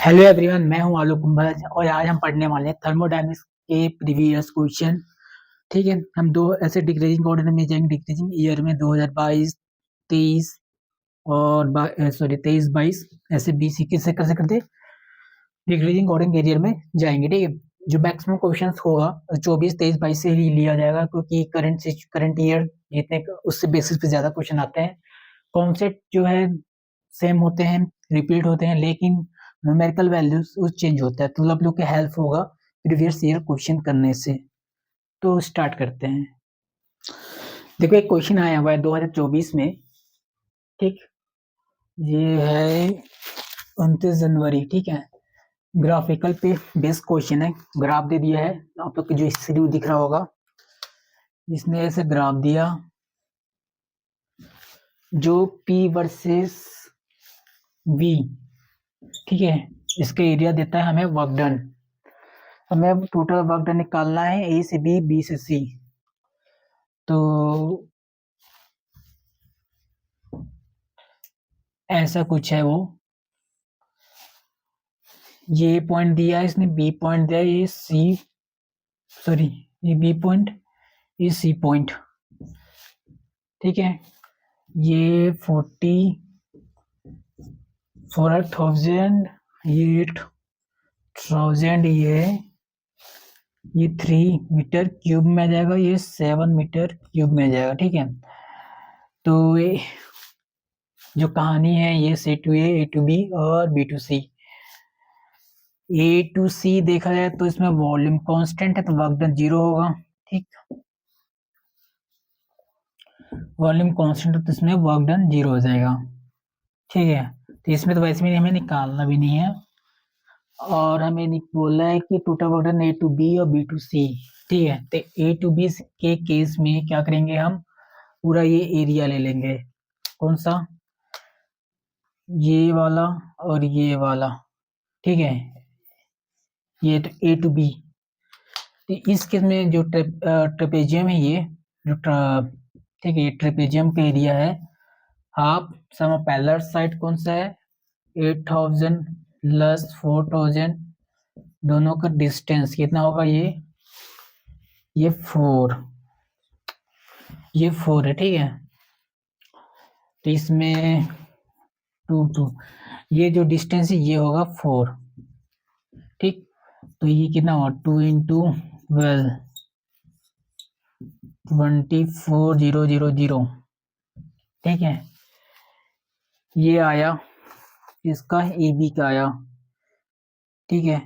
Hello everyone, मैं हूं आलोक कुंभल और आज हम पढ़ने वाले हैं थर्मोडायनेमिक्स के प्रीवियस क्वेश्चन। ठीक है, हम दो ऐसे डिक्रीजिंग ऑर्डर में जाएंगे। डिक्रीजिंग ईयर में 2022, 23 और 23, 22 ऐसे बीस इक्कीस से कर करते डिक्रीजिंग ऑर्डर एरियर में जाएंगे। ठीक है, जो मैक्सिमम क्वेश्चंस होगा 24, 23, 22 से ही लिया जाएगा, क्योंकि करंट ईयर जितने उससे बेसिस पे ज्यादा क्वेश्चन आते हैं। कॉन्सेप्ट जो है सेम होते हैं, रिपीट होते हैं, लेकिन न्यूमेरिकल वैल्यूज उस चेंज होता है, तो आप लोग के हेल्प होगा प्रीवियस ईयर क्वेश्चन करने से। तो स्टार्ट करते हैं। देखो, एक क्वेश्चन आया हुआ है 2024 में। ठीक, ये है 29 जनवरी। ठीक है, ग्राफिकल पे बेस्ड क्वेश्चन है। ग्राफ दे दिया है आप लोग को, जो स्क्रीन दिख रहा होगा, इसने ऐसे ग्राफ दिया जो P वर्सेस V। ठीक है, इसका एरिया देता है हमें वर्क डन। हमें टोटल वर्क डन निकालना है A से B, B से C। तो ऐसा कुछ है वो, ये पॉइंट दिया है इसने, बी पॉइंट दिया है, ये सी, सॉरी, ये बी पॉइंट, ये सी पॉइंट। ठीक है, ये 44,000, ये 8,000, ये 3 मीटर क्यूब में आ जाएगा, ये 7 मीटर क्यूब में आ जाएगा। ठीक है, तो ये जो कहानी है, ये C to A to B और B to C. A to C देखा जाए तो इसमें वॉल्यूम कांस्टेंट है, तो वर्क डन 0 होगा। ठीक, वॉल्यूम कांस्टेंट है तो इसमें वर्क डन 0 हो जाएगा। ठीक है, तो इसमें तो वैसे भी हमें निकालना भी नहीं है, और हमें बोला है कि total work done A to B और बी टू सी। ठीक है, तो ए टू बी के केस में क्या करेंगे, हम पूरा ये एरिया ले लेंगे। कौन सा? ये वाला और ये वाला। ठीक है, ये तो ए टू बी। तो इस केस में जो ट्रेपेजियम है, ये जो ठीक है, ये ट्रेपेजियम का एरिया है। Half sum of parallel side कौन सा है? 8,000 प्लस 4,000, दोनों का डिस्टेंस कितना होगा? ये 4, ये 4 है। ठीक है, तो इसमें 2 ये जो डिस्टेंस है ये होगा 4। ठीक, तो ये कितना होगा? 2 इंटू 12, 24,000। ठीक है, ये आया, इसका ए बी का आया। ठीक है,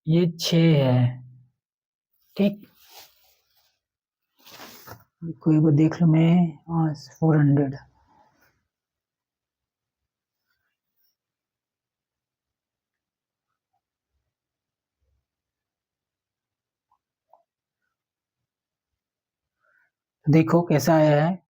ये 6 है। ठीक, कोई को देख लो, मैं 400। देखो कैसा आया है।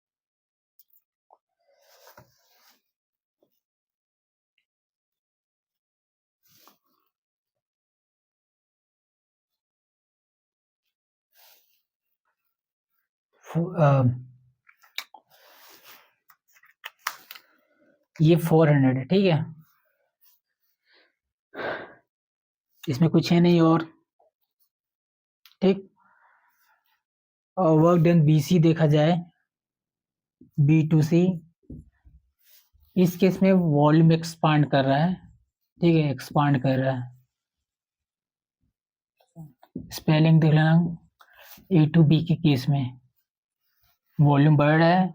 ये 400 है। ठीक है, इसमें कुछ है नहीं और। ठीक, और वर्क डन बी सी देखा जाए, बी टू सी, इस केस में वॉल्यूम एक्सपांड कर रहा है। ठीक है, एक्सपांड कर रहा है। स्पेलिंग देख लेना, ए टू बी के केस में वॉल्यूम बढ़ रहा है,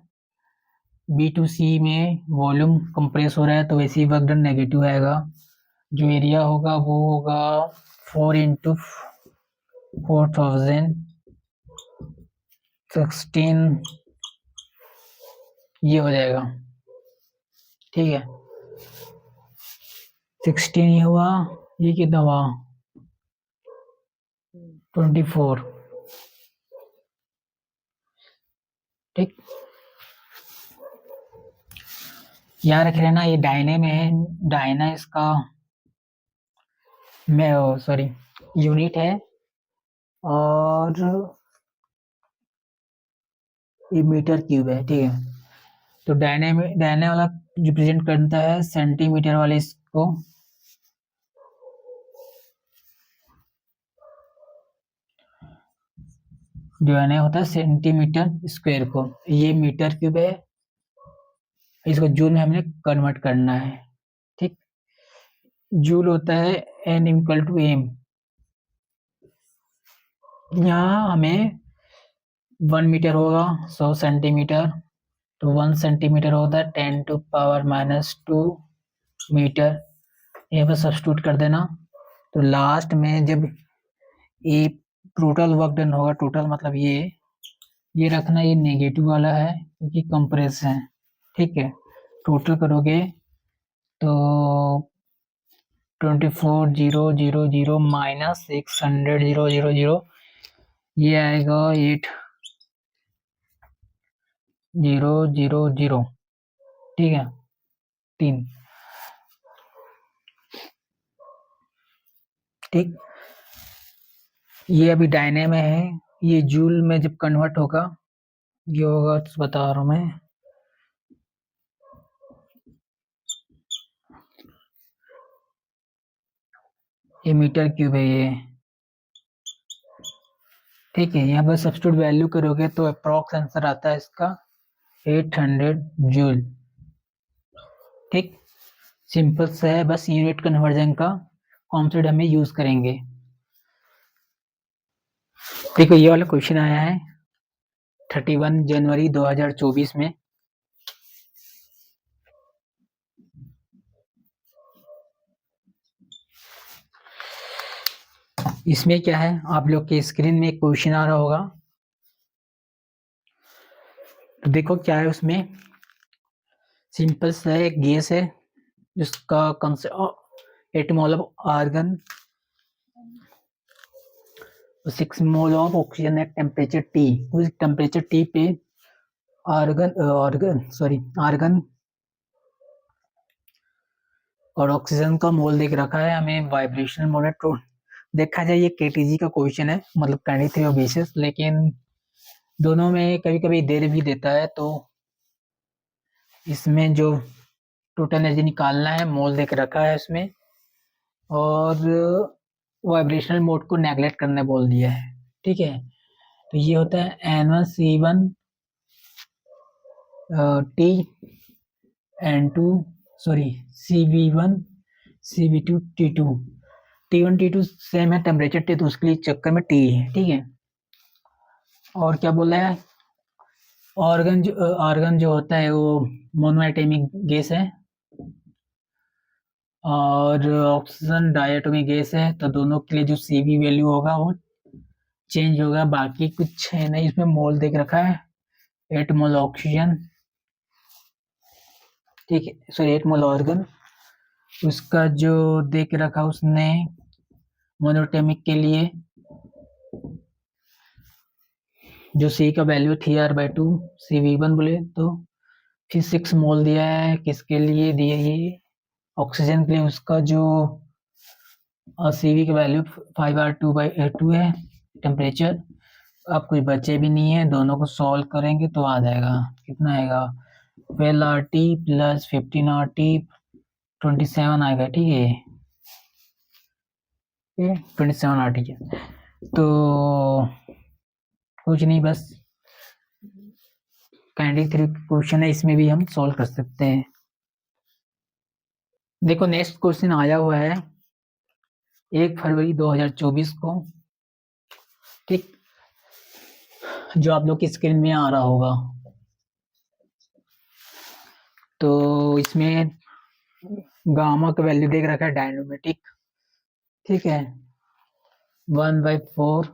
बी टू सी में वॉल्यूम कंप्रेस हो रहा है, तो वैसे ही वर्क डन नेगेटिव आएगा। जो एरिया होगा वो होगा 4 इंटू 4,000, 16, ये हो जाएगा। ठीक है, 16 ये हुआ, ये कितना हुआ? 24। ठीक, याद रख लेना, ये डायने में है, डायना इसका, मैं सॉरी, यूनिट है, और ये मीटर क्यूब है, ठीक है। तो डायने वाला रिप्रेजेंट करता है सेंटीमीटर वाले इसको, जो है ना होता है सेंटीमीटर स्क्वायर को, ये मीटर क्यूब है, इसको जूल में हमने कन्वर्ट करना है, ठीक। जूल होता है N इक्वल टू एम। यहाँ हमें 1 मीटर होगा 100 सेंटीमीटर, तो 1 सेंटीमीटर होता है 10⁻⁻² मीटर। यहाँ पर सब्स्टिट्यूट कर देना। तो लास्ट में जब ये टोटल वर्क डन होगा, टोटल मतलब ये रखना, ये नेगेटिव वाला है क्योंकि कंप्रेस है, ठीक है। टोटल करोगे तो 24,000 माइनस 600,000, ये आएगा 8,000, ठीक है, 3, ठीक। ये अभी डायने में है, ये जूल में जब कन्वर्ट होगा ये होगा, तो बता रहा हूँ मैं। ये मीटर क्यूब है ये, ठीक है। यहाँ पर सब्स्टिट्यूट वैल्यू करोगे तो अप्रॉक्स आंसर आता है इसका 800 जूल, ठीक। सिंपल सा है, बस यूनिट कन्वर्जन का कॉन्सेप्ट हमें यूज करेंगे। देखो ये वाला क्वेश्चन आया है 31 जनवरी 2024 में। इसमें क्या है, आप लोग के स्क्रीन में एक क्वेश्चन आ रहा होगा, तो देखो क्या है उसमें। सिंपल सा एक गैस है जिसका concept 8 mole of argon, 6 mole of oxygen at temperature T। उस टेम्परेचर T पे आर्गन और ऑक्सीजन का मोल देख रखा है हमें, वाइब्रेशनल मोड देखा जाए ये केटीजी का क्वेश्चन है, मतलब काइनेटिक थ्योरी ऑफ गैसेस, लेकिन दोनों में कभी कभी दे भी देता है। तो इसमें जो टोटल एनर्जी निकालना है मोल देख रखा है इसमें, और वाइब्रेशनल मोड को नेगलेक्ट करने बोल दिया है, ठीक है। तो ये होता है N1C1 T N2 CV1 CV2 T2। T1 T2 same है टेम्परेचर T, तो उसके लिए चक्कर में T है, ठीक है। और क्या बोला है, ऑर्गन जो होता है वो मोनोएटॉमिक गैस है, और ऑक्सीजन डायटोमिक गैस है, तो दोनों के लिए जो CV वैल्यू होगा वो चेंज होगा। बाकी कुछ है नहीं, इसमें मोल देख रखा है 8 मोल ऑक्सीजन, ठीक है, 8 मोल ऑर्गन। उसका जो देख रखा उसने मोनोटोमिक के लिए जो C का वैल्यू थी R/2 CV1 बोले, तो फिर 6 मोल दिया है, किसके लिए दिया, ये ऑक्सीजन के लिए। उसका जो CV का वैल्यू 5R2/2 है टेम्परेचर। अब कोई बचे भी नहीं है, दोनों को सॉल्व करेंगे तो आ जाएगा, कितना आएगा 12RT प्लस 15RT 27 आएगा, ठीक है, 27RT है। तो कुछ नहीं, बस काइनेटिक थ्योरी क्वेश्चन है, इसमें भी हम सॉल्व कर सकते हैं। देखो नेक्स्ट क्वेश्चन आया हुआ है 1 फरवरी 2024 को, ठीक, जो आप लोग की स्क्रीन में आ रहा होगा। तो इसमें गामा का वैल्यू देख रखा है डायनोमेटिक, ठीक है, 1/4,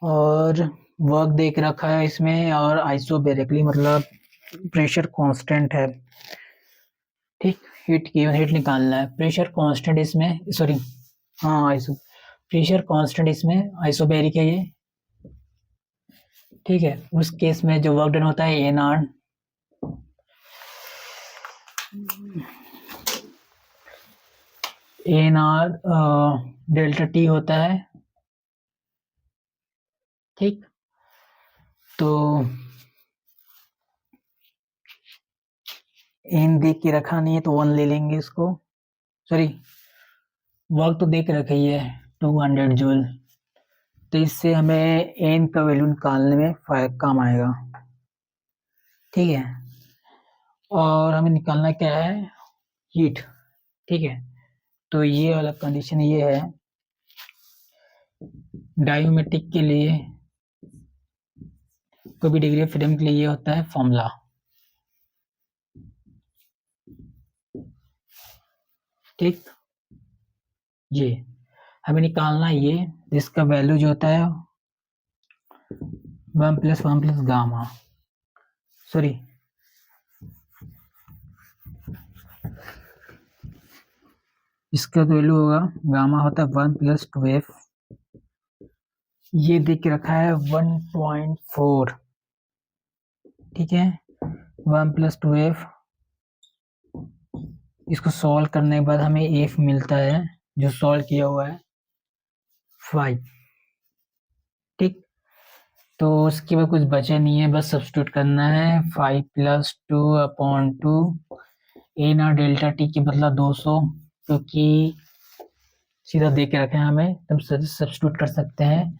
और वर्क देख रखा है इसमें, और आइसोबैरिकली मतलब प्रेशर कांस्टेंट है, ठीक। हीट निकालना है, प्रेशर कांस्टेंट इसमें, सॉरी, हाँ प्रेशर कांस्टेंट इसमें आइसोबैरिक है ये, ठीक है। उस केस में जो वर्क डन होता है N n R delta T होता है, ठीक। तो एन देख के रखा नहीं है तो 1 ले लेंगे इसको, सॉरी वर्क तो देख रखा ही है 200 जूल। तो इससे हमें एन का वैल्यू निकालने में काम आएगा, ठीक है। और हमें निकालना क्या है, हीट, ठीक है। तो ये वाला कंडीशन ये है, डायोमेट्रिक के लिए कोई भी डिग्री ऑफ फ्रीडम के लिए ये होता है फॉर्मूला, ठीक। ये हमें निकालना है ये, जिसका वैल्यू जो होता है 1 + 1 + गामा, सॉरी इसका वैल्यू होगा, गामा होता है 1 + 2f, ये देख के रखा है 1.4, ठीक है। 1 + 2f, इसको सॉल्व करने के बाद हमें f मिलता है जो सॉल्व किया हुआ है 5, ठीक। तो उसके बाद कुछ बचा नहीं है, बस सब्स्टिट्यूट करना है। 5 + 2/2 ए ना डेल्टा टी के बदला 200, क्योंकि सीधा दे के रखे हैं हमें, तब सब्स्टिट्यूट कर सकते हैं।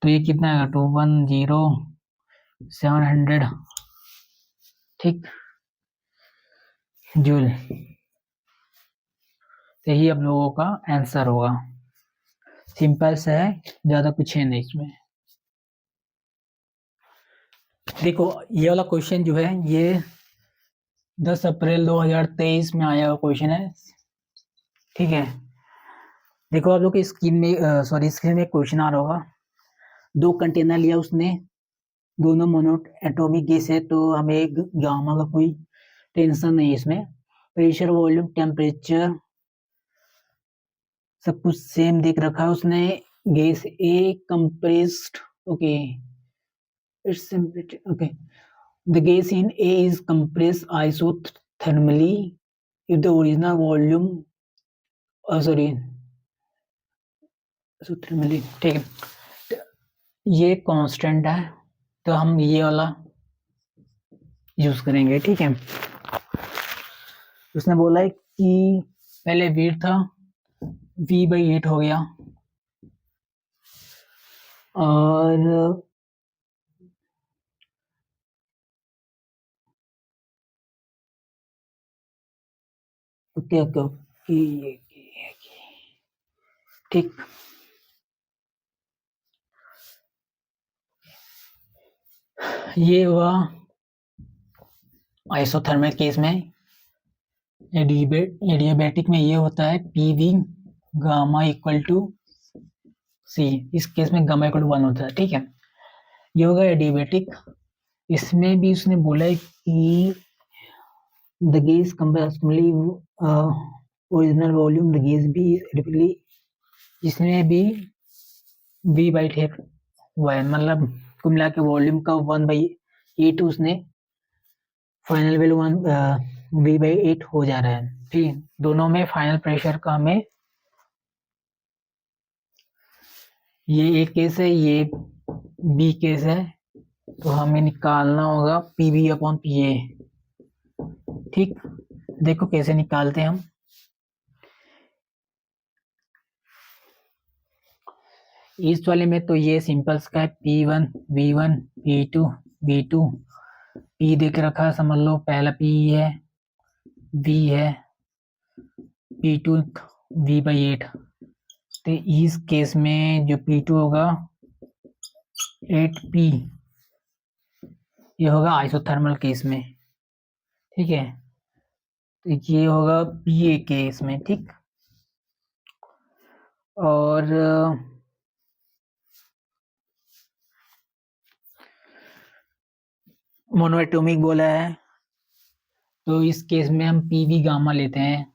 तो ये कितना है, 210 700, ठीक, जूल। तो यही अब लोगों का आंसर होगा, सिंपल सा है, ज्यादा कुछ है नहीं इसमें। देखो ये वाला क्वेश्चन जो है ये 10 अप्रैल 2023 में आया हुआ क्वेश्चन है, ठीक है। देखो आप लोग की स्क्रीन में, सॉरी स्क्रीन में क्वेश्चन आ रहा होगा, 2 कंटेनर लिया उसने, दोनों मोनो एटॉमिक गैस है, तो हमें गामा का कोई टेंशन नहीं है इसमें। प्रेशर, वॉल्यूम, टेम्परेचर सब कुछ सेम देख रखा है उसने। Gas A compressed, okay, it's okay, the gas in A is compressed isothermally if the original volume, sorry isothermally, ठीक है। ये कांस्टेंट है, तो हम ये वाला यूज करेंगे, ठीक है। उसने बोला है कि पहले वेट था V/8 हो गया, और ओके ओके ओके, ठीक। ये हुआ आइसोथर्मल केस में। एडियाबैटिक में ये होता है PV gamma equal to C, इस केस में गामा इक्वल टू 1 होता है, ठीक है। ये होगा एडियाबैटिक। इसमें भी उसने बोला है कि the gas compressibly original volume the gas भी रिपीटली, इसमें भी V/8 हुआ है, मतलब कुल मिला के वॉल्यूम का 1/8 उसने फाइनल वैल्यू 1 V/8 हो जा रहा है, ठीक है। दोनों में फाइनल प्रेशर का हमें, ये एक केस है, ये बी केस है, तो हमें निकालना होगा PV/PA, ठीक। देखो कैसे निकालते हैं हम। इस वाले में तो ये सिंपल सा है, P1 V1 P2 V2, P देख रखा है, समझ लो पहला P है, V है, P2 V/8। तो इस केस में जो P2 होगा 8P, ये होगा आइसोथर्मल केस में, ठीक है। तो ये होगा PA केस में, ठीक। और मोनोएटॉमिक बोला है, तो इस केस में हम PV गामा लेते हैं,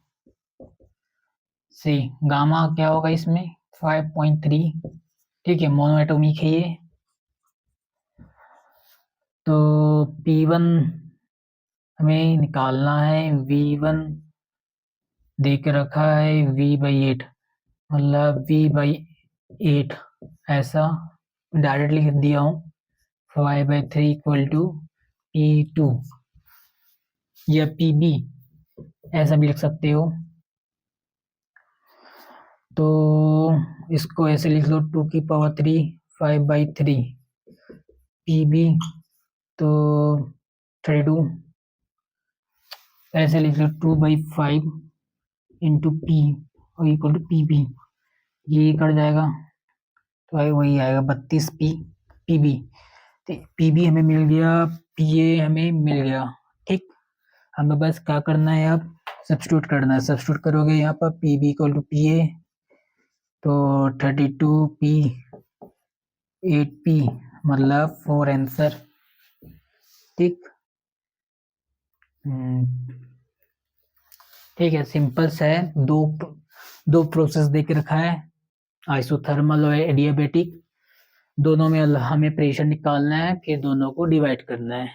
सी गामा क्या होगा इसमें 5.3, ठीक है, मोनोएटॉमिक है ये। तो P1 हमें निकालना है, V1 दे के रखा है V/8, मतलब V/8 ऐसा डायरेक्टली लिख दिया हूँ। 5/3 इक्वल टू P2 या PB ऐसा भी लिख सकते हो। तो इसको ऐसे लिख लो 2⁵ 5/3 PB, तो 32 ऐसे लिख लो 2/5 इंटू P और इक्वल टू PB, ये कट जाएगा तो वही आएगा 32 PB। PB हमें मिल गया, PA हमें मिल गया। ठीक, हमें बस क्या करना है, अब सब्स्टिट्यूट करना है। सब्स्टिट्यूट करोगे यहाँ पर PB इक्वल टू PA, तो 32P 8P मतलब 4 आंसर। ठीक, ठीक है, सिंपल सा है। दो प्रोसेस दे के रखा है, आइसोथर्मल और एडियाबेटिक। दोनों में हमें प्रेशर निकालना है, फिर दोनों को डिवाइड करना है।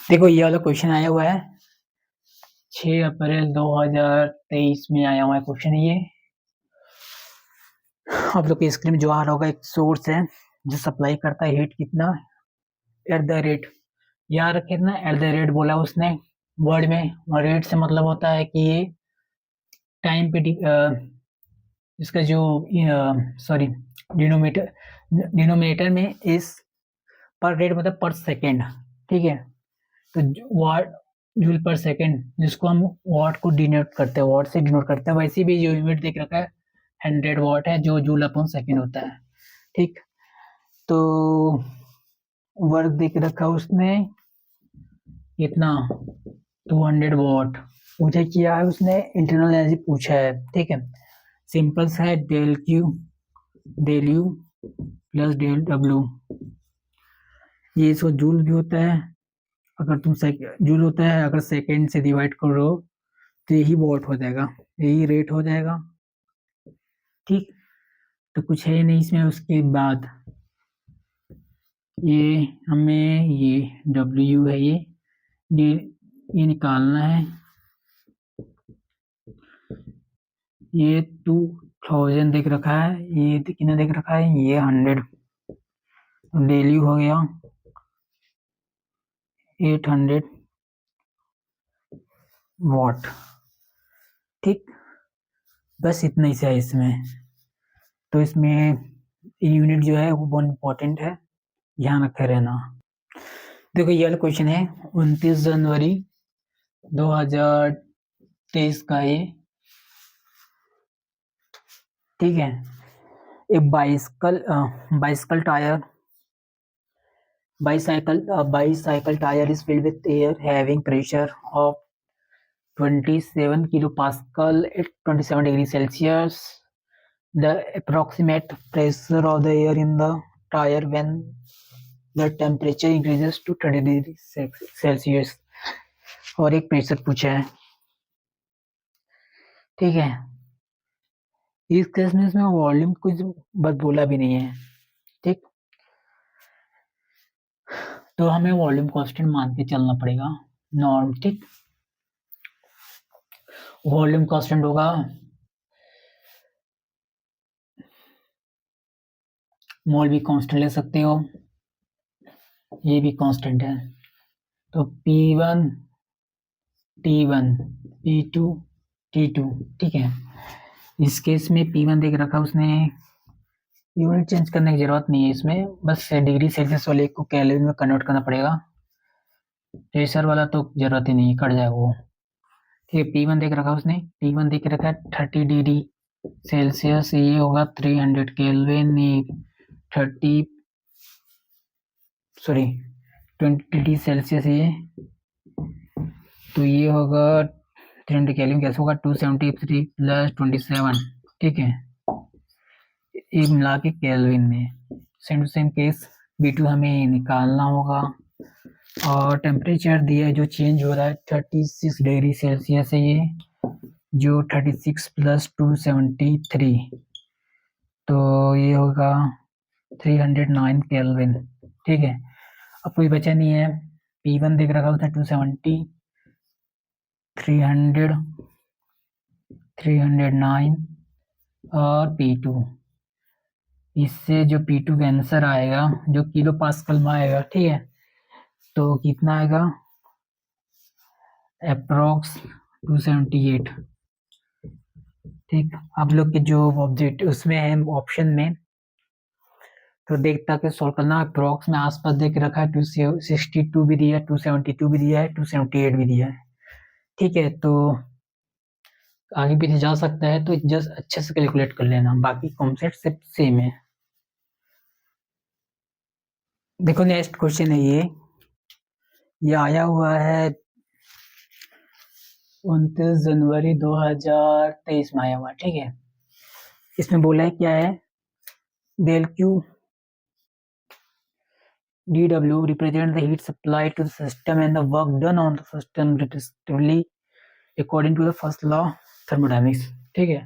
देखो ये वाला क्वेश्चन आया हुआ है 6 अप्रैल 2023 में आया हुआ है क्वेश्चन। ये आप लोग की स्क्रीन में जो आ रहा होगा, एक सोर्स है जो सप्लाई करता है हीट कितना, @ याद रखे ना, @ बोला उसने वर्ड में, और रेट से मतलब होता है कि ये टाइम पे इसका जो सॉरी डिनोमिनेटर में इस पर रेट मतलब पर सेकेंड। ठीक है, तो वाट जूल पर सेकेंड, जिसको हम वाट को डिनोट करते हैं, वाट से डिनोट करते हैं, वैसे भी जो यूनिट देख रखा है 100 वाट है, जो जूल अपॉन सेकेंड होता है। ठीक, तो वर्क देख रखा है उसने कितना, 200 वाट पूछा, किया है उसने, इंटरनल एनर्जी पूछा है। ठीक है, सिंपल सा है, del U plus del W. ये इसको जूल भी होता है, अगर तुम जूल होता है, अगर सेकेंड से डिवाइड करो तो यही वॉट हो जाएगा, यही रेट हो जाएगा। ठीक, तो कुछ है नहीं इसमें। उसके बाद ये हमें ये डब्ल्यू है, ये निकालना है। ये 2000 देख रखा है, ये कितना देख रखा है, ये 100, तो डेली हो गया 800 वाट। ठीक, बस इतना ही से है इसमें। तो इसमें यूनिट जो है वो बहुत इंपॉर्टेंट है, ध्यान रखे रहना। देखो ये वाला क्वेश्चन है 29 जनवरी 2023 का ये। ठीक है, एक bicycle tyre is filled with air having pressure of 27 kilopascal at 27 degrees Celsius. The approximate pressure of the air in the tire when the temperature increases to 30 degrees Celsius। और एक प्रेशर पूछा है। ठीक है, इस केस में इसमें volume कुछ बस बोला भी नहीं है। ठीक, तो हमें वॉल्यूम कांस्टेंट मान के चलना पड़ेगा, नॉर्म। ठीक, वॉल्यूम कांस्टेंट होगा मोल भी कांस्टेंट ले सकते हो, ये भी कांस्टेंट है। तो P1 T1 P2 T2। ठीक है, इस केस में P1 देख रखा उसने, यूनिट चेंज करने की जरूरत नहीं है इसमें, बस डिग्री सेल्सियस वाले को केल्विन में कन्वर्ट करना पड़ेगा। प्रेशर वाला तो जरूरत ही नहीं, कट जाएगा वो। ठीक है, P1 देख रखा उसने, P1 देख रखा है 30 डिग्री सेल्सियस, ये होगा 300 केल्विन, 30 सॉरी 20 डिग्री सेल्सियस ये, तो ये होगा 300 केल्विन, कैसे होगा 273 प्लस 27। ठीक है, ये मिला के केल्विन में। Same to same case B2 हमें निकालना होगा, और टेम्परेचर दिया है जो चेंज हो रहा है 36 डिग्री सेल्सियस है ये, जो 36 प्लस 273, तो ये होगा 309 केल्विन। ठीक है, अब कोई बचा नहीं है। P1 देख रखा था 270, 300 309 और P2, इससे जो P2 का आंसर आएगा जो किलो पास्कल में आएगा, ठीक है, तो कितना आएगा, अप्रोक्स 278। ठीक, आप लोग के जो ऑब्जेक्ट उसमें है ऑप्शन में, तो देखता के सॉल्व करना, अप्रोक्स में आसपास दे के रखा है, 262 भी दिया है, 272 भी दिया है, 278 भी दिया है। ठीक है, तो आगे पीछे जा सकता है, तो जस्ट अच्छे से कैलकुलेट कर लेना, बाकी कॉन्सेप्ट सब सेम है। देखो नेक्स्ट क्वेश्चन है ये आया हुआ है 29 जनवरी 2023 में आया हुआ, ठीक है। इसमें बोला है क्या है, del Q dW represent the heat supplied to the system and the work done on the system respectively according to the first law thermodynamics। ठीक है,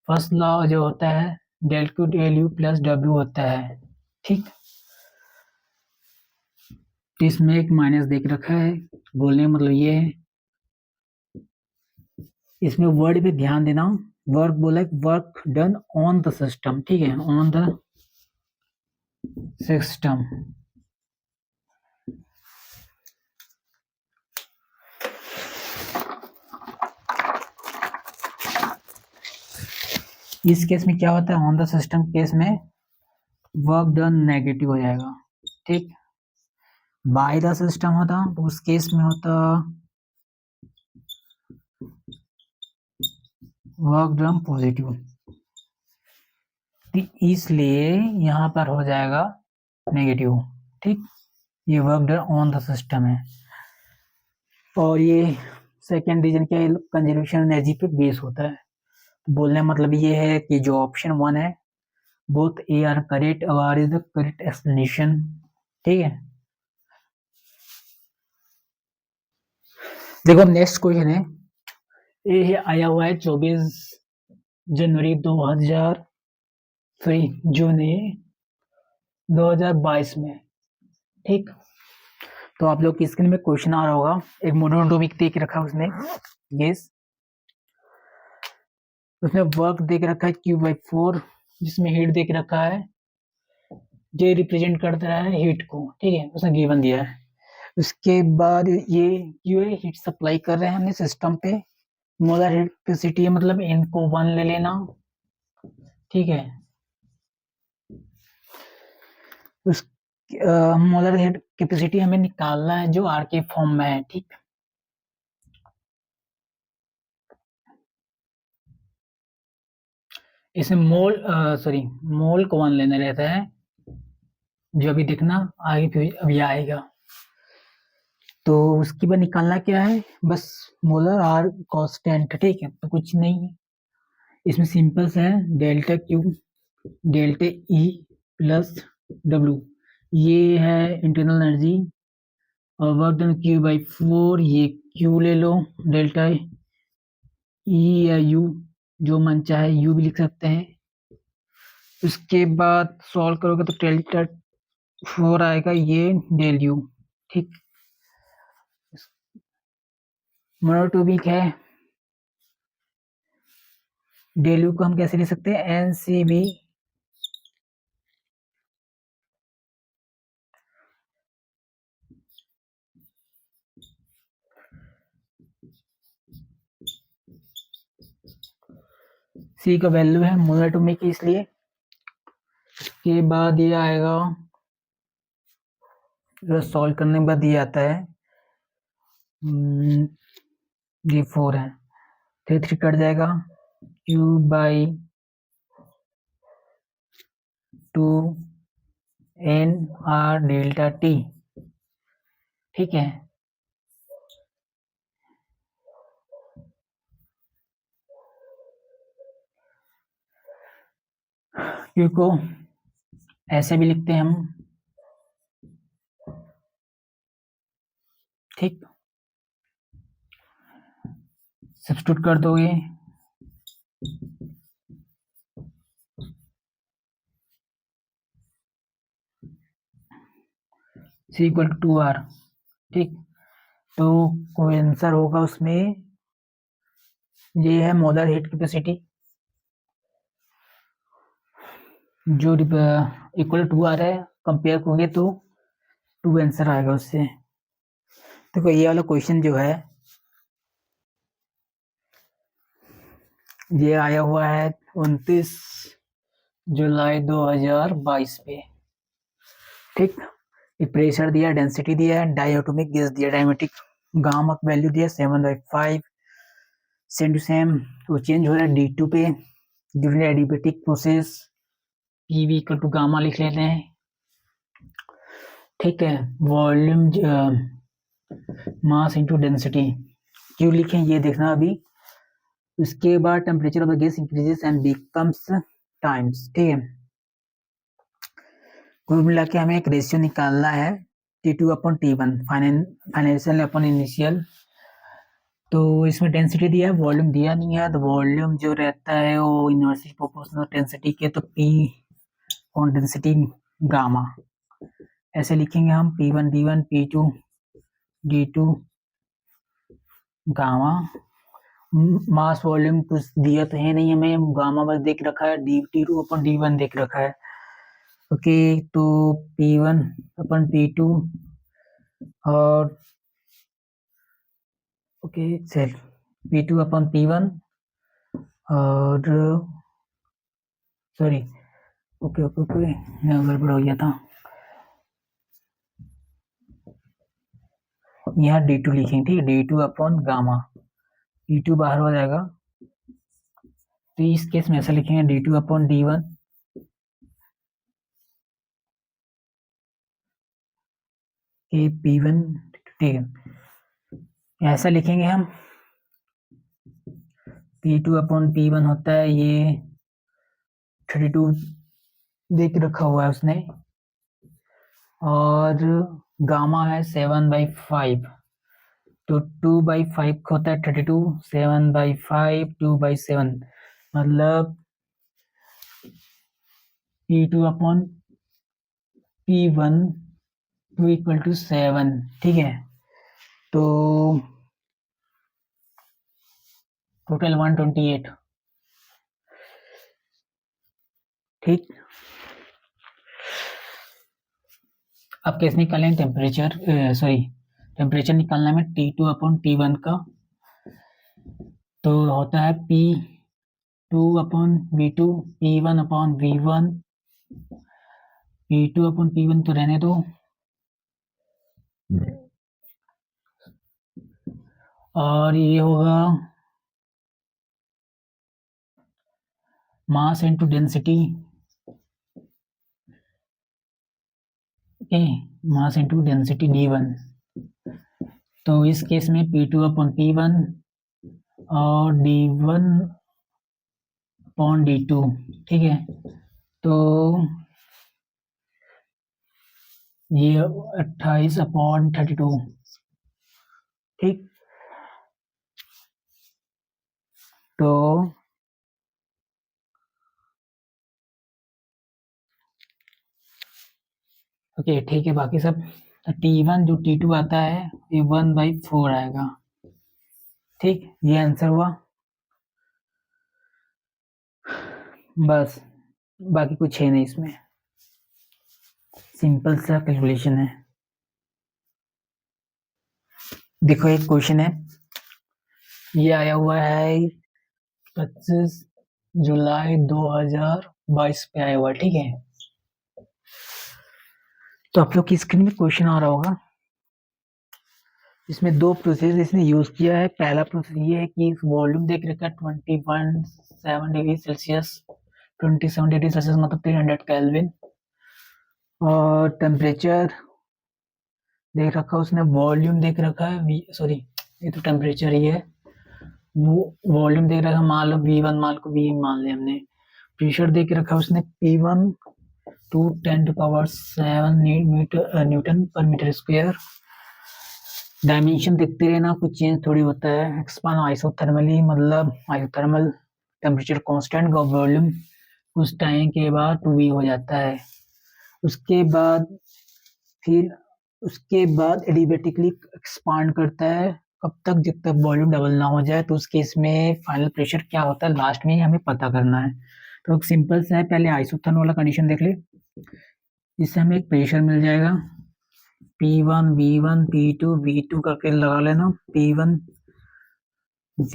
फर्स्ट लॉ जो होता है del Q del U plus W होता है। ठीक, इसमें एक माइनस देख रखा है, बोलने का मतलब ये है, इसमें वर्ड पे ध्यान देना, वर्क बोला work done on the system, ठीक है, ऑन द सिस्टम। इस केस में क्या होता है, ऑन द सिस्टम केस में वर्क डन नेगेटिव हो जाएगा। ठीक, बाय द सिस्टम होता तो उस केस में होता वर्क डन पॉजिटिव, इसलिए यहाँ पर हो जाएगा नेगेटिव। ठीक, ये work done on the system है, और ये सेकेंड रीजन क्या है, कंजर्वेशन एनर्जी पे बेस होता है। बोलने मतलब ये है कि जो ऑप्शन 1 है बोथ ए आर करेक्ट और R is the correct explanation. ठीक है, देखो नेक्स्ट क्वेश्चन है, ये आया हुआ है 24 जनवरी 2000 जून 2022 में। ठीक, तो आप लोग की स्क्रीन में क्वेश्चन आ रहा होगा, एक मोनोटोमिक देख रखा है उसने, यस, उसमें वर्क देख रखा है Q/4, जिसमें हीट देख रखा है, जे रिप्रेजेंट करता है हीट को, ठीक है, उसने गिवन दिया है। उसके बाद ये क्यू है, हीट सप्लाई कर रहे हैं हमने सिस्टम पे, मोलर हीट कैपेसिटी है, मतलब इनको 1 ले लेना, ठीक है। उस मोलर हीट कैपेसिटी हमें निकालना है जो आर के फॉर्म में है। ठीक, इसमें मोल को 1 लेना रहता है, जो अभी देखना आगे फिर अभी आएगा। तो उसके बाद निकालना क्या है, बस मोलर आर कांस्टेंट, ठीक है, तो कुछ नहीं है इसमें, सिंपल सा है, delta Q delta E plus W, ये है इंटरनल एनर्जी, और वर्क डन Q/4, ये क्यू ले लो, डेल्टा ई या यू, जो मन चाहे यू भी लिख सकते हैं। उसके बाद सॉल्व करोगे तो डेल्टा 4 आएगा, ये डेल यू। ठीक, मोनोटोमिक है, डेल यू को हम कैसे लिख सकते हैं, NCV C का वैल्यू है मोनोटोमिक, इसलिए के बाद ये आएगा, सॉल्व करने के बाद ये आता है, ये 4 है, 3 कट जाएगा, Q/2 डेल्टा टी। ठीक है, Q को ऐसे भी लिखते हैं हम। ठीक, सब्स्टिट्यूट कर दोगे, C = 2R। ठीक, तो कोई आंसर होगा उसमें ये है मोलर हीट कैपेसिटी जो इक्वल टू आ रहा है, कंपेयर करोगे तो 2 आंसर आएगा उससे। देखो ये वाला क्वेश्चन जो है ये आया हुआ है 29 जुलाई 2022 पे। ठीक, एक प्रेशर दिया, डेंसिटी दिया है, डायटोमिक गैस दिया, डायमेटिक गामा वैल्यू दिया 7/5, सेम टू सेम वो चेंज हो रहा है D2 पे during adiabatic process, PV equal to gamma लिख लेते हैं। ठीक है, वॉल्यूम मास इनटू डेंसिटी क्यों लिखें ये देखना अभी। उसके बाद temperature of the gas increases and becomes times. ठीक है, कुल मिला के हमें एक रेशियो निकालना है T2/T1 फाइनेंशियल अपन इनिशियल। तो इसमें डेंसिटी दिया है, वॉल्यूम दिया नहीं है, तो वॉल्यूम जो रहता है वो इनवर्सली प्रोपोर्शनल डेंसिटी के, तो P ऑन डेंसिटी गामा ऐसे लिखेंगे हम P1 D1 P2 D2 gamma. Mass volume कुछ दिया तो है नहीं हमें, गामा बस देख रखा है, T2/D1 देख रखा है। ओके, तो P1/P2 और ओके चल P2/P1 और सॉरी ओके ओके ओके यहाँ गड़बड़ हो गया था, यहाँ D2 लिखेंगे। ठीक है, D2/गामा, D2 बाहर हो जाएगा, तो इस केस में ऐसा लिखेंगे D2/D1 के P1। ठीक है, ऐसा लिखेंगे हम P2/P1 होता है ये 32 देख रखा हुआ है उसने, और गामा है 7/5, तो 2/5 होता है 32, 7/5 2/7 मतलब P2/P1 2 इक्वल टू 7। ठीक है, तो टोटल 128। ठीक, अब कैसे निकालें टेम्परेचर, टेम्परेचर निकालना में T2/T1 का, तो होता है P2/V2 P1/V1 P2/P1 तो रहने दो, और ये होगा mass into density. Okay, mass into density D1, तो इस केस में P2/P1 और D1/D2। ठीक है, तो ये 28/32। ठीक, तो ओके ठीक है, बाकी सब T1 जो T2 आता है ये 1/4 आएगा। ठीक, ये आंसर हुआ, बस बाकी कुछ है नहीं इसमें, सिंपल सा कैलकुलेशन है। देखो एक क्वेश्चन है, ये आया हुआ है 25 जुलाई 2022 पे आया हुआ है। ठीक है, तो आप लोग की स्क्रीन में क्वेश्चन आ रहा होगा, इसमें दो प्रोसेस इसने यूज किया है। पहला प्रोसेस ये है कि वॉल्यूम देख रखा है 27 डिग्री सेल्सियस, 27 डिग्री सेल्सियस मतलब 300 केल्विन, और टेम्परेचर देख रखा है उसने, वॉल्यूम देख रखा है, सॉरी ये तो टेम्परेचर ही है, वो वॉल्यूम देख रखा है, मान लो V1 मान को V मान लिया हमने। प्रेशर देख रखा है उसने P1 टू 10⁷ न्यूटन पर मीटर स्क्वायर। डायमेंशन देखते रहना, कुछ चेंज थोड़ी होता है। एक्सपांड आइसोथर्मली मतलब आइसोथर्मल टेम्परेचर कांस्टेंट का वॉल्यूम कुछ टाइम के बाद 2V हो जाता है। उसके बाद एडिबेटिकली एक्सपांड करता है कब तक, जब तक वॉल्यूम डबल ना हो जाए। तो उस केस में फाइनल प्रेशर क्या होता है लास्ट में हमें पता करना है। तो सिंपल सा है, पहले आइसोथर्मल वाला कंडीशन देख ले। इससे हमें एक प्रेशर मिल जाएगा P1 V1 P2 V2 करके लगा लेना। P1 V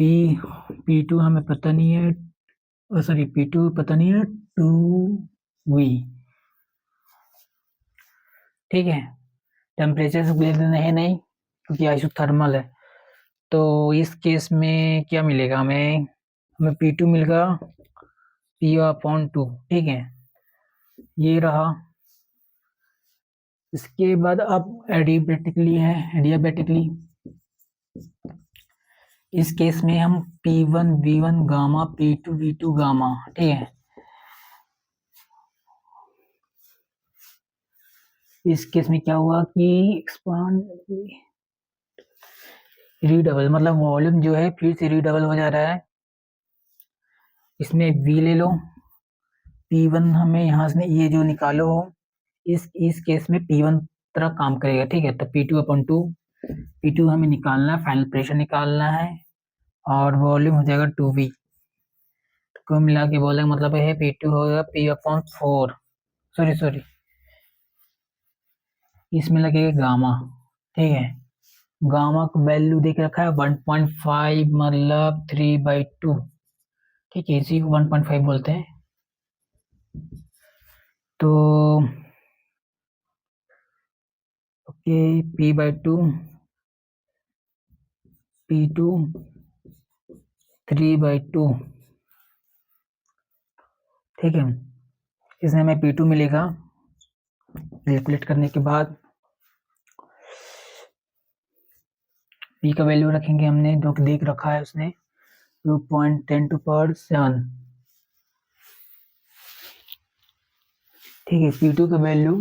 P2 हमें पता नहीं है, सॉरी P2 पता नहीं है, 2V। ठीक है, टेम्परेचर से ले लेना है नहीं, क्योंकि आइसोथर्मल है। तो इस केस में क्या मिलेगा हमें, हमें P2 मिलेगा P/2। ठीक है, ये रहा। इसके बाद अब एडियाबेटिकली है, एडियाबेटिकली इस केस में हम P1 V1 gamma P2 V2 gamma. ठीक है, इस केस में क्या हुआ कि एक्सपांड रीडबल, मतलब वॉल्यूम जो है फिर से रीडबल हो जा रहा है। इसमें V ले लो, P1 हमें यहाँ से ये जो निकालो, इस केस में P1 तरह काम करेगा। ठीक है, तो P2/2, P2 हमें निकालना है, फाइनल प्रेशर निकालना है, और वॉल्यूम हो जाएगा 2V। को मिला के बोले मतलब है P2 होगा P/4। सॉरी सॉरी, इसमें लगेगा गामा। ठीक है, गामा का वैल्यू देख रखा है 1.5, मतलब 3/2। ठीक है, इसी को 1.5 बोलते हैं। तो ओके, P/2 P2 3/2। ठीक है, इसमें हमें P2 मिलेगा कैलकुलेट करने के बाद। P का वैल्यू रखेंगे हमने, जो कि देख रखा है उसने 2.10⁷। ठीक है, P2 का वैल्यू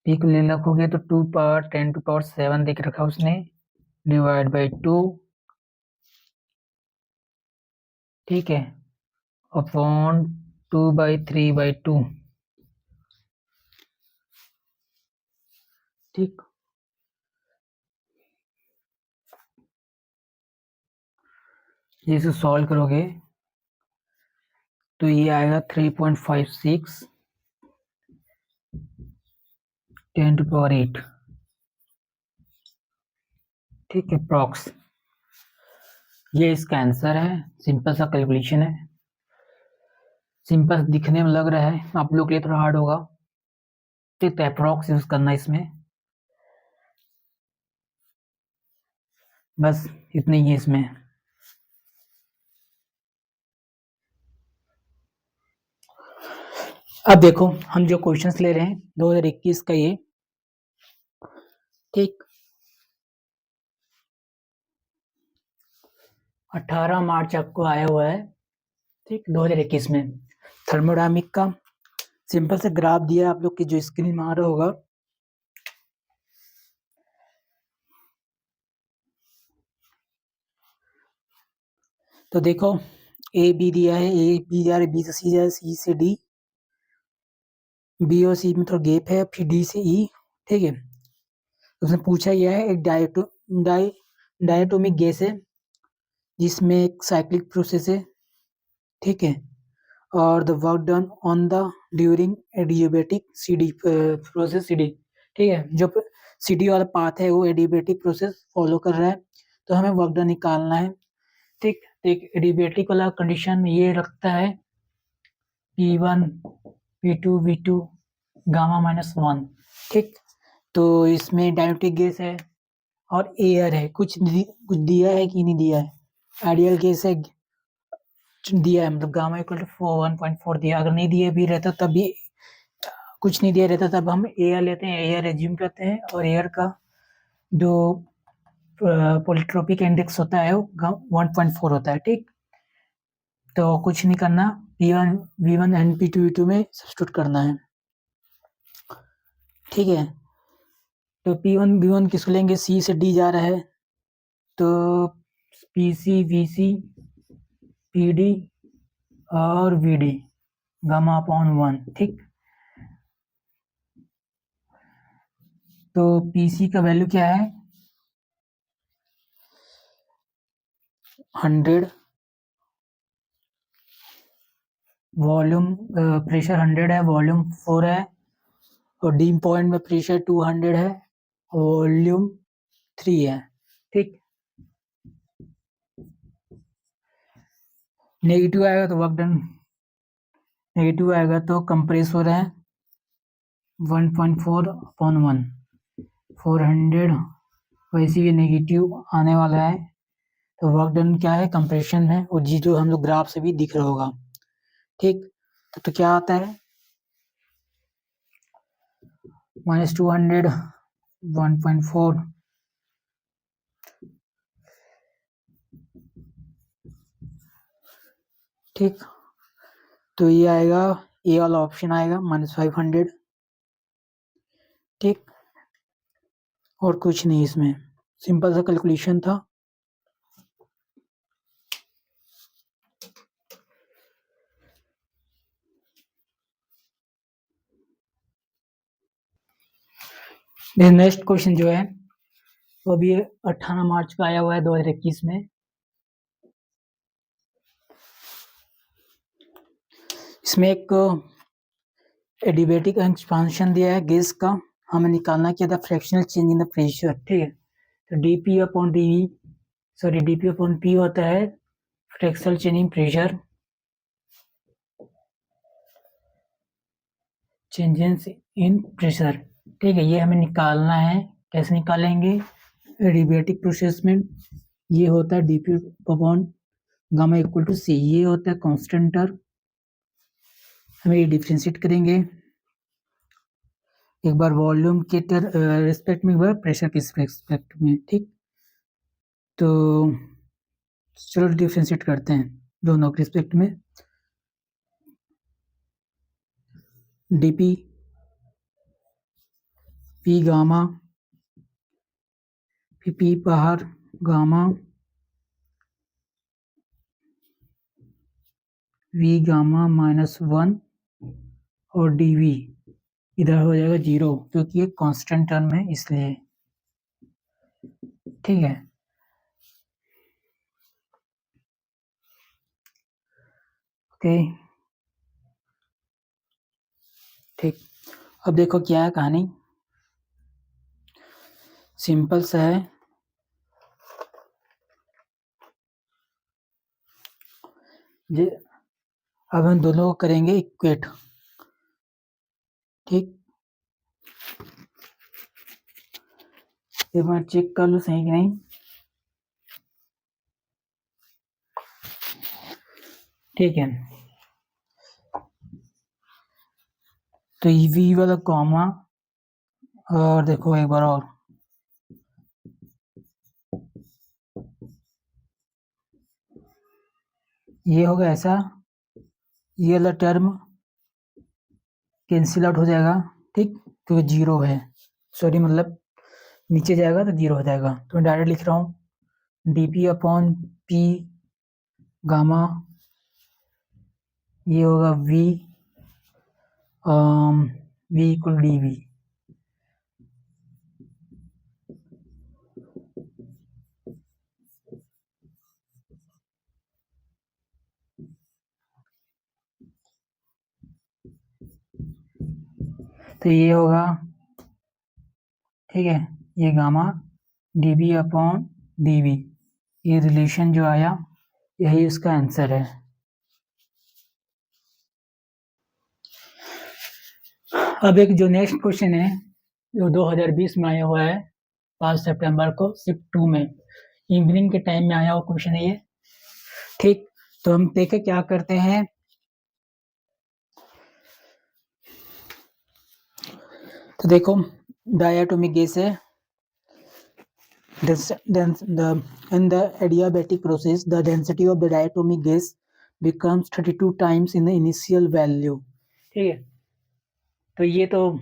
P को ले रखोगे तो 2/10⁷ देख रखा उसने, डिवाइड बाई 2। ठीक है, अपॉन 2/3/2। ठीक, ये इसे सॉल्व करोगे तो ये आएगा 3.56 10⁸। ठीक है, प्रॉक्स। ये इसका आंसर है, सिंपल सा कैलकुलेशन है। सिंपल दिखने में लग रहा है, आप लोग के लिए थोड़ा हार्ड होगा। ठीक है, अप्रॉक्स यूज करना इसमें, बस इतना ही है इसमें। अब देखो, हम जो क्वेश्चंस ले रहे हैं 2021 का ये, ठीक, 18 मार्च आपको आया हुआ है। ठीक, 2021 में थर्मोडायनामिक का सिंपल से ग्राफ दिया आप लोग की, जो स्क्रीन में आ रहा होगा। तो देखो, ए बी दिया है, ए बी जा रहा है, बी से सी जा रहा है, सी से डी, बी और सी में थोड़ा गैप है, फिर डी से ई। ठीक है, उसने पूछा यह है एक डायटोमिक गैस है जिसमें एक साइक्लिक प्रोसेस है। ठीक है, और the work done on the during adiabatic CD process CD. ठीक है, जो सीडी वाला पाथ है वो एडियाबेटिक प्रोसेस फॉलो कर रहा है, तो हमें वर्क डन निकालना है। ठीक, एक एडियाबेटिक वाला कंडीशन ये रखता है P1 P2 V2 गामा-1। ठीक, तो इसमें डायनेमिक गैस है और एयर है, कुछ दिया है कि नहीं दिया है, आइडियल गैस है दिया है, मतलब गामा इक्वल टू 1.4 दिया। अगर नहीं दिया भी रहता तब भी, कुछ नहीं दिया रहता तब हम एयर लेते हैं, एयर एज्यूम करते हैं, और एयर का जो पॉलीट्रोपिक इंडेक्स होता है वो 1.4 होता है। ठीक, तो कुछ नहीं करना, P1 V1 and P2 V2 में सब्स्टिट्यूट करना है। ठीक है, तो P1 V1 किसको लेंगे, C से D जा रहा है, तो PC VC PD और VD गामा/1। ठीक, तो पीसी का वैल्यू क्या है 100, वॉल्यूम प्रेशर 100 है, वॉल्यूम 4 है, और डी पॉइंट में प्रेशर 200 है, वॉल्यूम 3 है। ठीक, नेगेटिव आएगा तो वर्क डन नेगेटिव आएगा तो कंप्रेसर है 1.4/1 400, वैसे ये नेगेटिव आने वाला है तो वर्क डन क्या है कंप्रेशन है, और जी जो हम लोग ग्राफ से भी दिख रहा होगा। ठीक, तो क्या आता है -200 1.4, ठीक, तो ये आएगा ए वाला ऑप्शन आएगा -500। ठीक, और कुछ नहीं, इसमें सिंपल सा कैलकुलेशन था। नेक्स्ट क्वेश्चन जो है वो अभी 18 मार्च का आया हुआ है 2021 में। इसमें एक एडिबेटिक एक्सपांशन दिया है गैस का, हमें निकालना क्या था fractional change in the pressure. ठीक है, तो डीपी अपॉन पी होता है fractional change in pressure, changes in pressure. ठीक है, ये हमें निकालना है। कैसे निकालेंगे, एडिबेटिक प्रोसेस में ये होता है DP upon gamma equal to C, ये होता है कांस्टेंट टर्म, हमें ये डिफरेंशिएट करेंगे एक बार वॉल्यूम के रिस्पेक्ट में, एक बार प्रेशर के रिस्पेक्ट में। ठीक, तो चलो डिफरेंशिएट करते हैं दोनों के रिस्पेक्ट में। डीपी पी गामा, पी बाहर गामा, वी गामा -1, और डीवी इधर हो जाएगा 0 क्योंकि ये कांस्टेंट टर्म है इसलिए। ठीक है, ओके, ठीक। अब देखो क्या है कहानी, सिंपल सा है। अब हम दोनों को करेंगे इक्वेट। ठीक, एक बार चेक कर लो सही कि नहीं। ठीक है, तो वी वाला कॉमा, और देखो एक बार और, ये होगा ऐसा, ये वाला टर्म कैंसिल आउट हो जाएगा। ठीक, तो 0 है, सॉरी मतलब नीचे जाएगा तो 0 हो जाएगा, तो मैं डायरेक्ट लिख रहा हूँ डीपी अपॉन पी गामा, ये होगा वी इक्वल डी वी। तो ये होगा, ठीक है, ये gamma d b upon d v, ये रिलेशन जो आया यही उसका आंसर है। अब एक जो नेक्स्ट क्वेश्चन है जो 2020 में आया हुआ है 5 सितंबर को शिफ्ट 2 में, इवनिंग के टाइम में आया हुआ क्वेश्चन है ये। ठीक, तो हम देखें क्या करते हैं। तो देखो डायटोमिक गैस है, in the adiabatic process the density of the diatomic gas becomes 32 times in the initial value। ठीक है, तो ये तो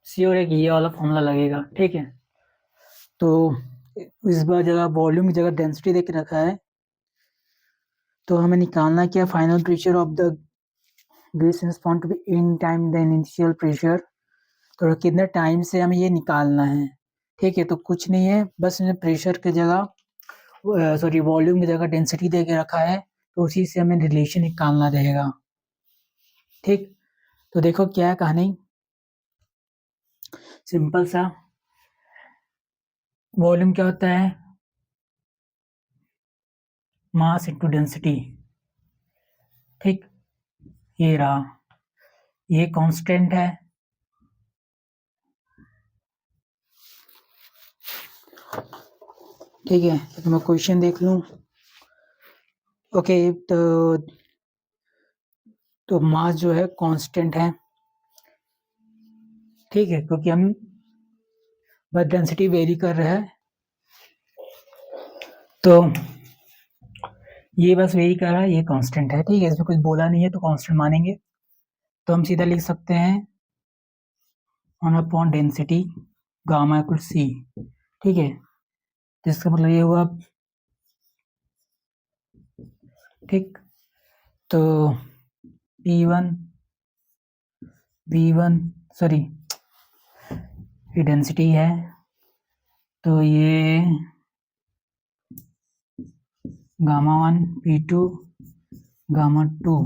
श्योर है कि ये वाला फॉर्मूला लगेगा। ठीक है, तो इस बार जगह वॉल्यूम की जगह डेंसिटी देख रखा है, तो हमें निकालना क्या final pressure of the gas is found to be in time the initial pressure. तो कितने टाइम से हमें ये निकालना है। ठीक है, तो कुछ नहीं है, बस इसमें प्रेशर की जगह सॉरी वॉल्यूम की जगह डेंसिटी दे के रखा है, तो उसी से हमें रिलेशन निकालना रहेगा। ठीक, तो देखो क्या है कहानी, सिंपल सा। वॉल्यूम क्या होता है, मास इनटू डेंसिटी। ठीक, ये रहा, ये कांस्टेंट है। ठीक है, तो मैं क्वेश्चन देख लूं। ओके, तो मास जो है कांस्टेंट है। ठीक है, क्योंकि हम बस डेंसिटी वेरी कर रहे हैं, तो ये बस वेरी कर रहा है, ये कांस्टेंट है। ठीक है, इसमें कुछ बोला नहीं है तो कांस्टेंट मानेंगे। तो हम सीधा लिख सकते हैं 1 upon density gamma equal C. ठीक है, तो इसका मतलब ये हुआ। ठीक, तो V1 सॉरी ये डेंसिटी है, तो ये गामा 1 P2 गामा 2,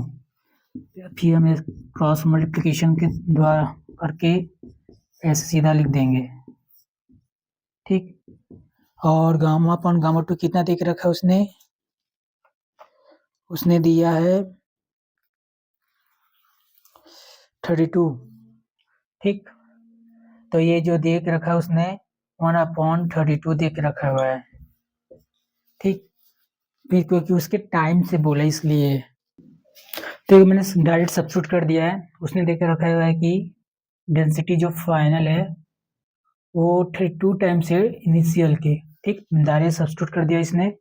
फिर हम क्रॉस मल्टीप्लिकेशन के द्वारा करके ऐसे सीधा लिख देंगे। ठीक, और गामा 2 कितना दे के रखा है उसने दिया है 32। ठीक, तो ये जो दे के रखा है उसने 1/32 दे के रखा हुआ है। ठीक, फिर क्योंकि उसके टाइम से बोला इसलिए, तो मैंने डायरेक्ट सब्स्टिट्यूट कर दिया है। उसने दे के रखा हुआ है कि डेंसिटी जो फाइनल है वो 32 टाइम्स है इनिशियल के। ठीक, डायरेक्ट सब्स्टिट्यूट कर दिया इसने।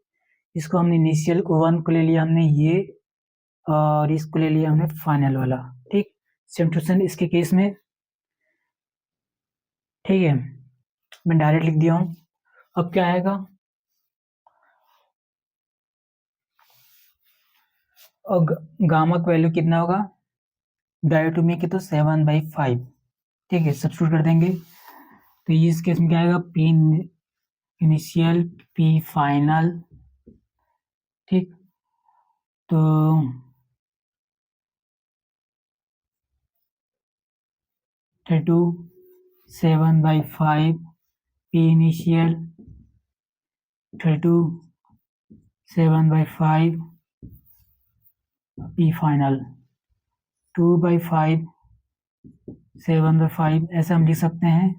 इसको हमने इनिशियल को 1 को ले लिया हमने ये, और इसको ले लिया हमने फाइनल वाला। ठीक, सेम टू सेम इसके केस में। ठीक है, मैं डायरेक्ट लिख दिया हूँ। अब क्या आएगा, और गामा का वैल्यू कितना होगा, डायरेक्ट में कि तो 7/5। ठीक है, सब्स्टिट्यूट कर देंगे, तो इस केस में क्या आएगा, P इनिशियल P फाइनल। ठीक, तो 7/5 P इनिशियल 7/5 P फाइनल 2/5 7/5, ऐसे हम लिख सकते हैं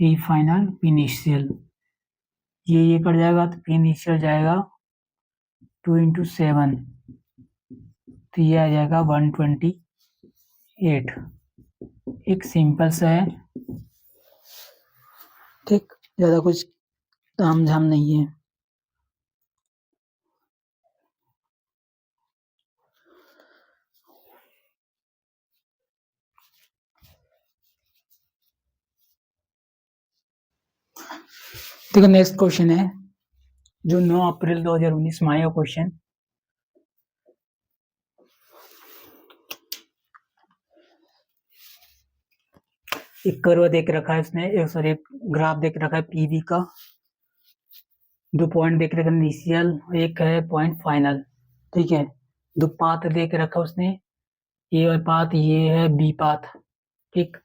P फाइनल P इनिशियल। ये कट जाएगा तो P इनिशियल जाएगा 2 × 7, तो ये आ जाएगा 128। एक सिंपल सा है। ठीक, ज़्यादा कुछ ताम झाम नहीं है। देखो नेक्स्ट क्वेश्चन है जो 9 अप्रैल 2019 में आया क्वेश्चन। एक कर्व देख रखा है इसने, सॉरी एक ग्राफ देख रखा है पीवी का, 2 पॉइंट देख रखा है इनिशियल, एक है पॉइंट फाइनल। ठीक है, 2 पाथ देख रखा उसने, ए और पाथ, ये है बी पाथ। ठीक,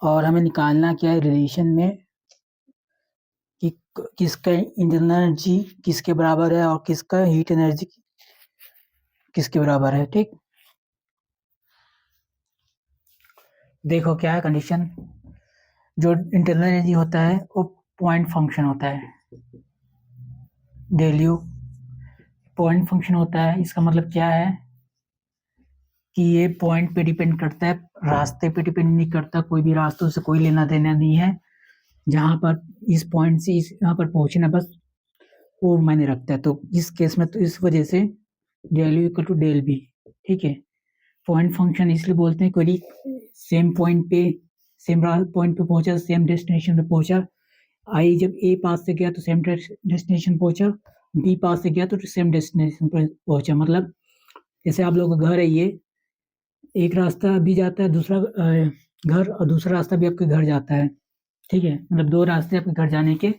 और हमें निकालना क्या है रिलेशन में कि किसका इंटरनल एनर्जी किसके बराबर है और किसका हीट एनर्जी किसके बराबर है। ठीक, देखो क्या है कंडीशन, जो इंटरनल एनर्जी होता है वो पॉइंट फंक्शन होता है, डेल यू पॉइंट फंक्शन होता है। इसका मतलब क्या है कि ये पॉइंट पे डिपेंड करता है, रास्ते पे डिपेंड नहीं करता, कोई भी रास्तों से कोई लेना देना नहीं है। जहाँ पर इस पॉइंट से यहाँ पर पहुंचना बस वो मायने रखता है। तो इस केस में तो इस वजह से del U equal to del B. ठीक है, पॉइंट फंक्शन इसलिए बोलते हैं क्योंकि सेम पॉइंट पे पहुंचा, सेम डेस्टिनेशन पे पहुंचा। आई जब ए पास से गया तो सेम डेस्टिनेशन पहुंचा, बी पास से गया तो सेम डेस्टिनेशन पर पहुंचा। मतलब जैसे आप लोगों का घर है, ये एक रास्ता भी जाता है दूसरा घर, और दूसरा रास्ता भी आपके घर जाता है। ठीक है, मतलब दो रास्ते आपके घर जाने के,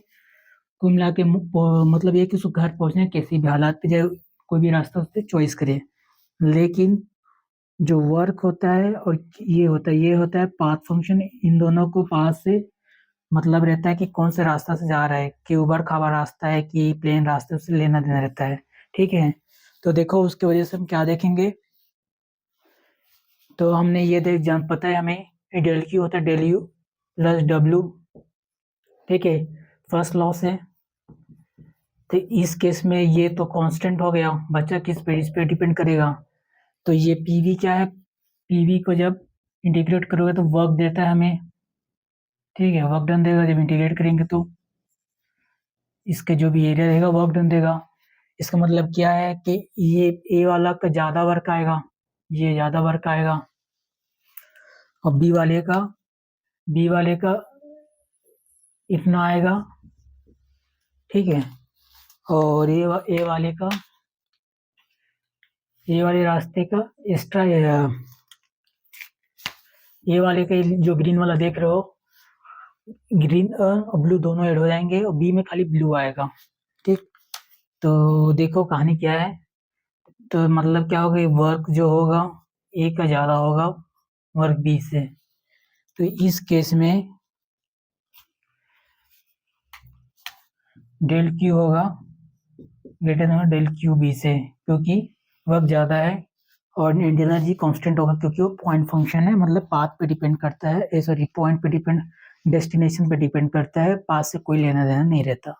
कुल मिला के मतलब ये है कि उसको घर पहुंचने के किसी भी हालात पे चाहे कोई भी रास्ता उससे चॉइस करे। लेकिन जो वर्क होता है और ये होता है पाथ फंक्शन। इन दोनों को पाथ से मतलब रहता है कि कौन से रास्ता से जा रहा है, कि उबड़ खाबड़ रास्ता है कि प्लेन रास्ते, उससे लेना देना रहता है। ठीक है, तो देखो उसकी वजह से हम क्या देखेंगे। तो हमने ये देख जान पता है हमें डेल क्यू होता है डेल यू प्लस डब्ल्यू। ठीक है, फर्स्ट लॉ से। तो इस केस में ये तो कांस्टेंट हो गया, बच्चा किस पे, इस पे डिपेंड करेगा। तो ये पीवी क्या है, पीवी को जब इंटीग्रेट करोगे तो वर्क देता है हमें। ठीक है, वर्क डन देगा जब इंटीग्रेट करेंगे तो इसके जो भी एरिया रहेगा वर्क डन देगा। इसका मतलब क्या है कि ये ए वाला का ज्यादा वर्क आएगा, ये ज्यादा वर्क आएगा, और बी वाले का इतना आएगा। ठीक है, और ए वाले रास्ते का एक्स्ट्रा, ए वाले का जो ग्रीन वाला देख रहे हो, ग्रीन और ब्लू दोनों ऐड हो जाएंगे, और बी में खाली ब्लू आएगा। ठीक, तो देखो कहानी क्या है। तो मतलब क्या होगा, वर्क जो होगा ए का ज्यादा होगा वर्क बी से। तो इस केस में डेल क्यू होगा greater than del Q B से, क्योंकि वर्क ज्यादा है, और एनर्जी कांस्टेंट होगा क्योंकि वो पॉइंट फंक्शन है, मतलब पाथ पे डिपेंड करता है, सॉरी पॉइंट पे डिपेंड, डेस्टिनेशन पे डिपेंड करता है, पाथ से कोई लेना देना नहीं रहता।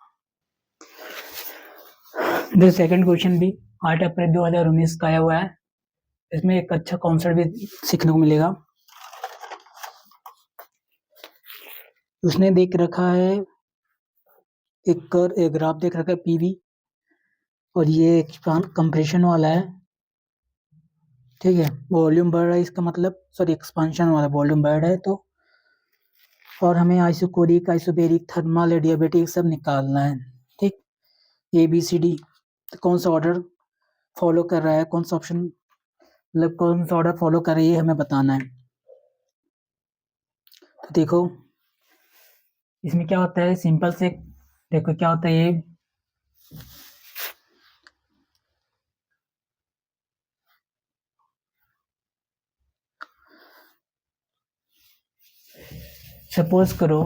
द सेकंड क्वेश्चन भी 8 अप्रैल 2019 का आया हुआ है। इसमें एक अच्छा कॉन्सेप्ट भी सीखने को मिलेगा। उसने देख रखा है एक ग्राफ देख रखा है पीवी, और ये कंप्रेशन वाला है। ठीक है, वॉल्यूम बढ़ रहा है, इसका मतलब सॉरी एक्सपांशन वाला वॉल्यूम बढ़ रहा है। तो और हमें आइसोकोरिक, आइसोबेरिक, थर्मल, एडियाबेटिक सब निकालना है। ठीक, ए बी सी डी, तो कौन सा ऑर्डर फॉलो कर रहा है, कौन सा ऑप्शन मतलब कौन सा ऑर्डर फॉलो कर रही है, हमें बताना है। तो देखो इसमें क्या होता है, सिंपल से देखो क्या होता है। ये सपोज करो,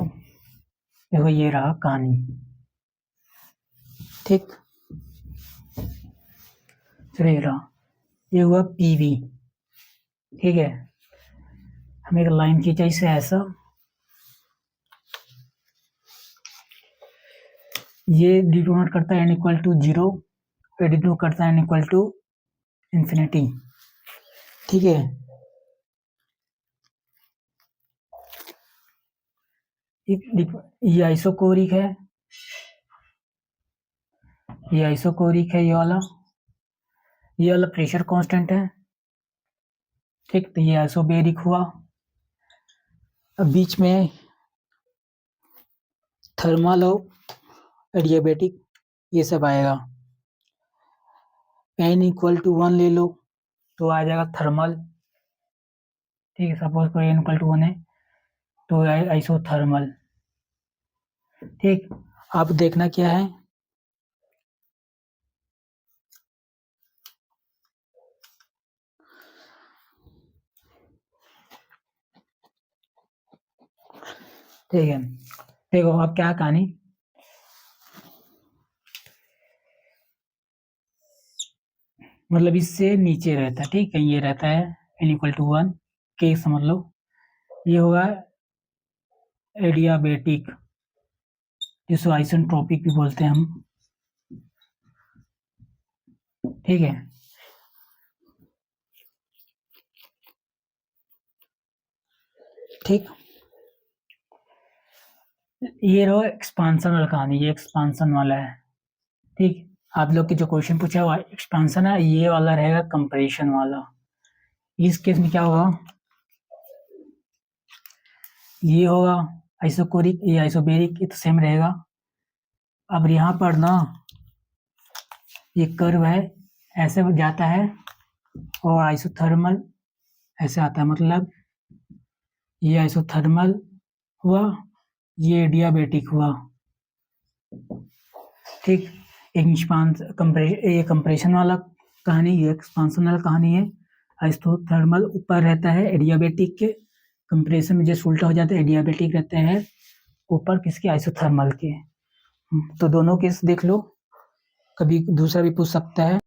देखो ये रहा कहानी। ठीक, चलो ये रहा, ये हुआ पीवी। ठीक है, हमें एक लाइन खींचा इसे ऐसा, ये डिनोट करता है n इक्वल टू 0, ये डिनोट करता है n इक्वल टू इंफिनिटी। ठीक है, ये आइसोकोरिक है, ये वाला प्रेशर कांस्टेंट है। ठीक, तो ये आइसोबेरिक हुआ। अब बीच में थर्मल और एडियाबेटिक ये सब आएगा। n इक्वल टू 1 ले लो तो आ जाएगा थर्मल। ठीक है, सपोज करो n इक्वल टू 1 है तो आइसोथर्मल। ठीक, अब देखना क्या है, ठीक है, देखो अब क्या कहानी। मतलब इससे नीचे रहता है, ठीक है, ये रहता है n इक्वल टू 1 के, समझ लो ये होगा एडियाबेटिक, जिसको आइसेंट्रोपिक भी बोलते हैं हम। ठीक है, ठीक, ये रहो एक्सपांसन वाला कहानी, ये एक्सपांसन वाला है। ठीक, आप लोग के जो क्वेश्चन पूछा हुआ एक्सपांसन है, ये वाला रहेगा कंप्रेशन वाला। इस केस में क्या होगा, ये होगा आइसोकोरिक, ये आइसोबेरिक, ये तो सेम रहेगा। अब यहाँ पर ना ये कर्व है, ऐसे जाता है, और आइसोथर्मल ऐसे आता है, मतलब ये आइसोथर्मल हुआ, ये एडियाबेटिक हुआ। ठीक, ये कंप्रेशन वाला कहानी, ये एक्सपांशन वाला कहानी है। आइसोथर्मल ऊपर रहता है एडियाबेटिक के, कंप्रेशन में जैसे उल्टा हो जाता है, एडियाबेटिक रहता है ऊपर किसके, आइसोथर्मल के। तो दोनों केस देख लो, कभी दूसरा भी पूछ सकता है।